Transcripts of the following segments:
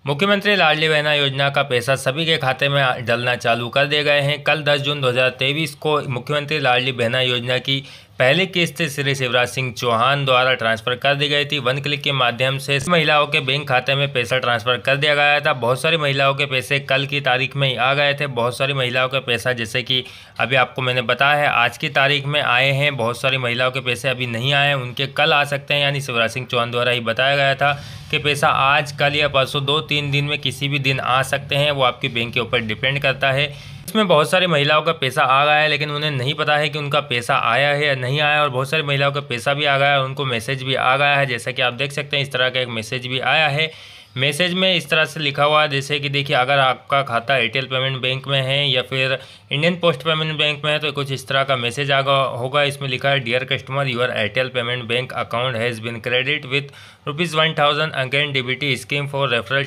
मुख्यमंत्री लाडली बहना योजना का पैसा सभी के खाते में डलना चालू कर दिए गए हैं। कल 10 जून 2023 को मुख्यमंत्री लाडली बहना योजना की पहली किस्त श्री शिवराज सिंह चौहान द्वारा ट्रांसफर कर दी गई थी। वन क्लिक के माध्यम से महिलाओं के बैंक खाते में पैसा ट्रांसफर कर दिया गया था। बहुत सारी महिलाओं के पैसे कल की तारीख में ही आ गए थे। बहुत सारी महिलाओं के पैसा, जैसे कि अभी आपको मैंने बताया है, आज की तारीख में आए हैं। बहुत सारी महिलाओं के पैसे अभी नहीं आए हैं, उनके कल आ सकते हैं। यानी शिवराज सिंह चौहान द्वारा ही बताया गया था कि पैसा आज, कल या परसों 2-3 दिन में किसी भी दिन आ सकते हैं। वो आपके बैंक के ऊपर डिपेंड करता है। इसमें बहुत सारी महिलाओं का पैसा आ गया है, लेकिन उन्हें नहीं पता है कि उनका पैसा आया है या नहीं आया। और बहुत सारी महिलाओं का पैसा भी आ गया है, उनको मैसेज भी आ गया है। जैसा कि आप देख सकते हैं, इस तरह का एक मैसेज भी आया है। मैसेज में इस तरह से लिखा हुआ है, जैसे कि देखिए, अगर आपका खाता एयरटेल पेमेंट बैंक में है या फिर इंडियन पोस्ट पेमेंट बैंक में है तो कुछ इस तरह का मैसेज आगा होगा। इसमें लिखा है, dear customer, your Airtel payment bank account has been credit with ₹1000 again DBT scheme for referral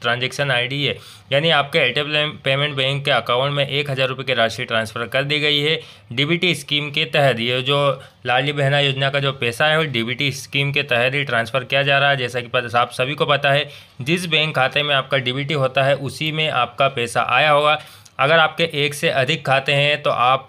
transaction ID है। यानी आपके एयरटेल पेमेंट बैंक के अकाउंट में 1000 रुपये की राशि ट्रांसफ़र कर दी गई है डीबीटी स्कीम के तहत। ये जो लाडली बहना योजना का जो पैसा है वो डीबीटी स्कीम के तहत ही ट्रांसफ़र किया जा रहा है। जैसा कि आप सभी को पता है, जिस बैंक खाते में आपका डीबीटी होता है उसी में आपका पैसा आया होगा। अगर आपके एक से अधिक खाते हैं तो आप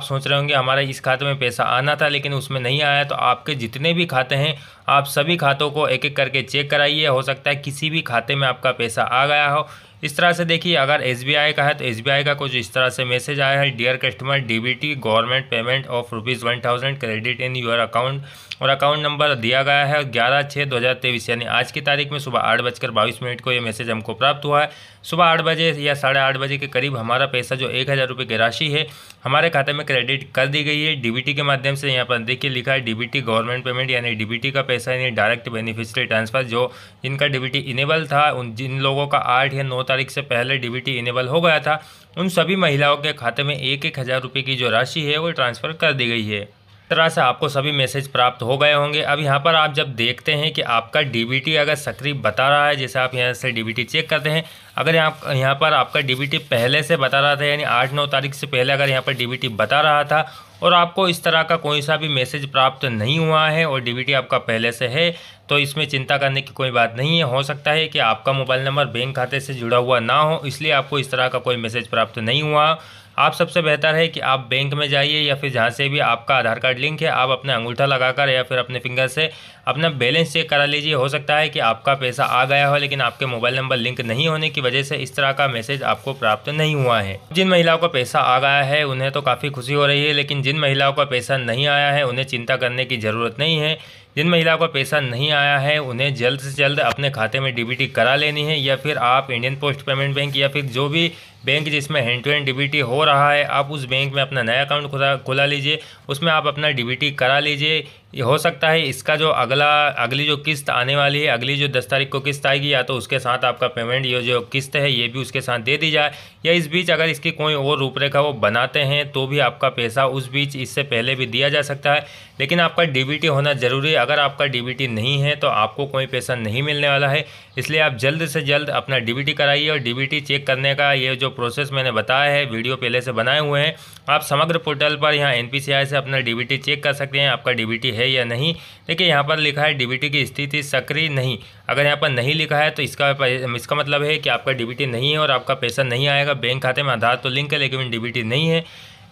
सोच रहे होंगे हमारा इस खाते में पैसा आना था लेकिन उसमें नहीं आया, तो आपके जितने भी खाते हैं आप सभी खातों को एक एक करके चेक कराइए। हो सकता है किसी भी खाते में आपका पैसा आ गया हो। इस तरह से देखिए, अगर SBI का है तो SBI का कुछ इस तरह से मैसेज आया है, dear customer, DBT government payment of ₹1000 credit in your account, और अकाउंट नंबर दिया गया है 11/6/2023। यानी आज की तारीख में सुबह 8:22 को ये मैसेज हमको प्राप्त हुआ है। सुबह 8 बजे या 8:30 बजे के करीब हमारा पैसा जो 1000 रुपये की राशि है हमारे खाते में क्रेडिट कर दी गई है डीबीटी के माध्यम से। यहाँ पर देखिए लिखा है डीबीटी गवर्नमेंट पेमेंट, यानी डीबीटी का पैसा, यानी डायरेक्ट बेनिफिशियरी ट्रांसफ़र। जो जिनका डीबीटी इनेबल था, जिन लोगों का 8 या 9 तारीख से पहले डीबीटी इनेबल हो गया था, उन सभी महिलाओं के खाते में 1000 रुपये की जो राशि है वो ट्रांसफ़र कर दी गई है। तरह से आपको सभी मैसेज प्राप्त हो गए होंगे। अब यहाँ पर आप जब देखते हैं कि आपका डीबीटी अगर सक्रिय बता रहा है, जैसे आप यहाँ से डीबीटी चेक करते हैं, अगर यहाँ पर आपका डीबीटी पहले से बता रहा था, यानी 8-9 तारीख से पहले अगर यहाँ पर डीबीटी बता रहा था और आपको इस तरह का कोई सा भी मैसेज प्राप्त नहीं हुआ है और डीबीटी आपका पहले से है, तो इसमें चिंता करने की कोई बात नहीं है। हो सकता है कि आपका मोबाइल नंबर बैंक खाते से जुड़ा हुआ ना हो, इसलिए आपको इस तरह का कोई मैसेज प्राप्त नहीं हुआ। आप सबसे बेहतर है कि आप बैंक में जाइए या फिर जहाँ से भी आपका आधार कार्ड लिंक है, आप अपने अंगूठा लगाकर या फिर अपने फिंगर से अपना बैलेंस चेक करा लीजिए। हो सकता है कि आपका पैसा आ गया हो लेकिन आपके मोबाइल नंबर लिंक नहीं होने की वजह से इस तरह का मैसेज आपको प्राप्त नहीं हुआ है। जिन महिलाओं का पैसा आ गया है उन्हें तो काफ़ी खुशी हो रही है, लेकिन जिन महिलाओं का पैसा नहीं आया है उन्हें चिंता करने की ज़रूरत नहीं है। जिन महिलाओं का पैसा नहीं आया है उन्हें जल्द से जल्द अपने खाते में डीबीटी करा लेनी है, या फिर आप इंडियन पोस्ट पेमेंट बैंक या फिर जो भी बैंक जिसमें हैंड टू हैंड डीबीटी हो रहा है, आप उस बैंक में अपना नया अकाउंट खुला लीजिए, उसमें आप अपना डीबीटी करा लीजिए। हो सकता है इसका जो अगली जो किस्त आने वाली है, अगली जो 10 तारीख को किस्त आएगी, या तो उसके साथ आपका पेमेंट, ये जो किस्त है ये भी उसके साथ दे दी जाए, या इस बीच अगर इसकी कोई और रूपरेखा वो बनाते हैं तो भी आपका पैसा उस बीच इससे पहले भी दिया जा सकता है। लेकिन आपका डीबीटी होना ज़रूरी है। अगर आपका डीबीटी नहीं है तो आपको कोई पैसा नहीं मिलने वाला है, इसलिए आप जल्द से जल्द अपना डीबीटी कराइए। और डीबीटी चेक करने का ये जो प्रोसेस मैंने बताया है, वीडियो पहले से बनाए हुए हैं, आप समग्र पोर्टल पर यहाँ NPCI से अपना डीबीटी चेक कर सकते हैं आपका डीबीटी है या नहीं। देखिए यहाँ पर लिखा है डीबीटी की स्थिति सक्रिय नहीं। अगर यहाँ पर नहीं लिखा है तो इसका मतलब है कि आपका डीबीटी नहीं है और आपका पैसा नहीं आएगा। बैंक खाते में आधार तो लिंक है लेकिन डीबीटी नहीं है।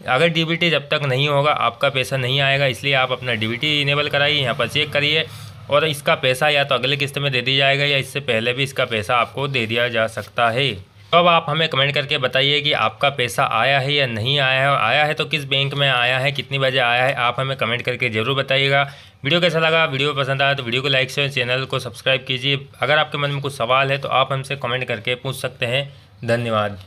अगर डीबीटी जब तक नहीं होगा आपका पैसा नहीं आएगा, इसलिए आप अपना डीबीटी इनेबल कराइए, यहाँ पर चेक करिए, और इसका पैसा या तो अगले किस्त में दे दी जाएगा या इससे पहले भी इसका पैसा आपको दे दिया जा सकता है। तो अब आप हमें कमेंट करके बताइए कि आपका पैसा आया है या नहीं आया है, और आया है तो किस बैंक में आया है, कितनी बजे आया है, आप हमें कमेंट करके ज़रूर बताइएगा। वीडियो कैसा लगा, वीडियो पसंद आया तो वीडियो को लाइक शेयर, चैनल को सब्सक्राइब कीजिए। अगर आपके मन में कुछ सवाल है तो आप हमसे कमेंट करके पूछ सकते हैं। धन्यवाद।